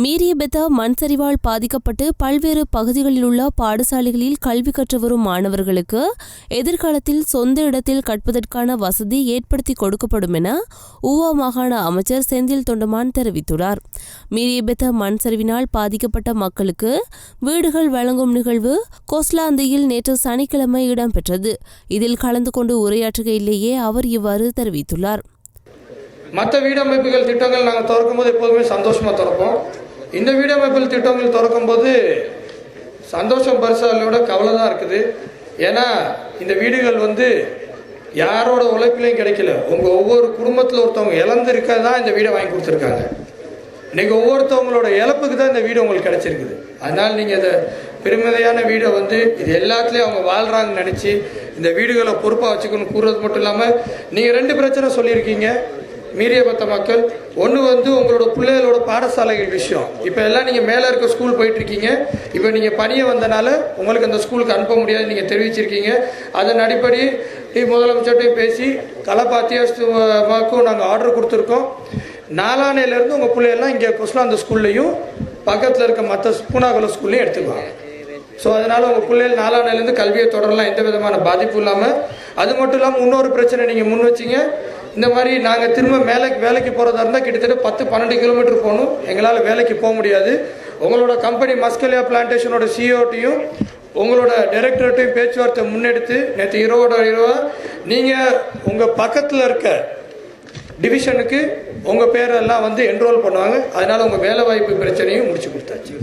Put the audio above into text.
மீரியபெத்த மண் சரிவால் பாதிக்கப்பட்டு பல்வேறு பகுதிகளில் உள்ள பாடசாலைகளில் கல்வி கற்று வரும் மாணவர்களுக்கு எதிர்காலத்தில் சொந்த இடத்தில் கற்பதற்கான வசதி ஏற்படுத்தி கொடுக்கப்படும் என ஊவா மாகாண அமைச்சர் செந்தில் தொண்டமான் தெரிவித்துள்ளார். மீரியபெத்த மண் சரிவினால் பாதிக்கப்பட்ட மக்களுக்கு வீடுகள் வழங்கும் நிகழ்வு கொஸ்லாந்தியில் நேற்று சனிக்கிழமை இடம்பெற்றது. இதில் கலந்து கொண்டு உரையாற்றுகையிலேயே அவர் இவ்வாறு தெரிவித்துள்ளார். மற்ற வீடமைப்புகள் திட்டங்கள் நாங்கள் திறக்கும் போது எப்போதுமே சந்தோஷமாக திறப்போம். இந்த வீடமைப்புகள் திட்டங்கள் திறக்கும் போது சந்தோஷம் பரிசாலோட கவலை தான் இருக்குது. ஏன்னா இந்த வீடுகள் யாரோட உழைப்பிலையும் கிடைக்கல. உங்கள் ஒவ்வொரு குடும்பத்தில் ஒருத்தவங்க இழந்திருக்க தான் இந்த வீடை வாங்கி கொடுத்துருக்காங்க. இன்றைக்கி ஒவ்வொருத்தவங்களோட இழப்புக்கு தான் இந்த வீடு உங்களுக்கு கிடைச்சிருக்குது. அதனால் நீங்கள் இதை பெருமதியான வீடை இது எல்லாத்துலேயும் அவங்க வாழ்கிறாங்கன்னு நினச்சி இந்த வீடுகளை பொறுப்பாக வச்சுக்கணும் கூறுறது மட்டும் இல்லாமல் நீங்கள் 2 பிரச்சனை சொல்லியிருக்கீங்க மீரியபெத்த மக்கள். ஒன்று உங்களோட பிள்ளைகளோட பாடசாலைகள் விஷயம். இப்போ எல்லாம் நீங்கள் மேலே இருக்க ஸ்கூல் போயிட்டுருக்கீங்க. இப்போ நீங்கள் பணியை வந்தனால உங்களுக்கு அந்த ஸ்கூலுக்கு அனுப்ப முடியாது நீங்கள் தெரிவிச்சிருக்கீங்க. அதன் அடிப்படை முதலமைச்சர்கிட்டையும் பேசி கலப்பாத்தியாஸ்துமாக்கும் நாங்கள் ஆர்டர் கொடுத்துருக்கோம். 4ஆம் உங்கள் பிள்ளையெல்லாம் இங்கே கொஸ்லாந்த ஸ்கூல்லையும் பக்கத்தில் இருக்க மற்ற பூனாகுள ஸ்கூல்லையும் எடுத்துக்குவாங்க. ஸோ அதனால் உங்கள் பிள்ளைகள் 4ஆம் கல்வியை தொடரலாம், எந்த விதமான பாதிப்பும் இல்லாமல். அது மட்டும் இல்லாமல் இன்னொரு பிரச்சனை நீங்கள் முன் வச்சிங்க. இந்த மாதிரி நாங்கள் திரும்ப வேலைக்கு போகிறதா இருந்தால் கிட்டத்தட்ட 10-12 கிலோமீட்டர் போகணும். எங்களால் வேலைக்கு போக முடியாது. உங்களோட கம்பெனி மஸ்கலியா பிளான்டேஷனோட சிஓட்டையும் உங்களோட டைரக்டர்கிட்டையும் பேச்சுவார்த்தை முன்னெடுத்து நேற்று இரவோட நீங்கள் உங்கள் பக்கத்தில் இருக்க டிவிஷனுக்கு உங்கள் பேரெல்லாம் என்ரோல் பண்ணுவாங்க. அதனால் உங்கள் வேலை வாய்ப்பு பிரச்சனையும் முடிச்சு கொடுத்தாச்சு.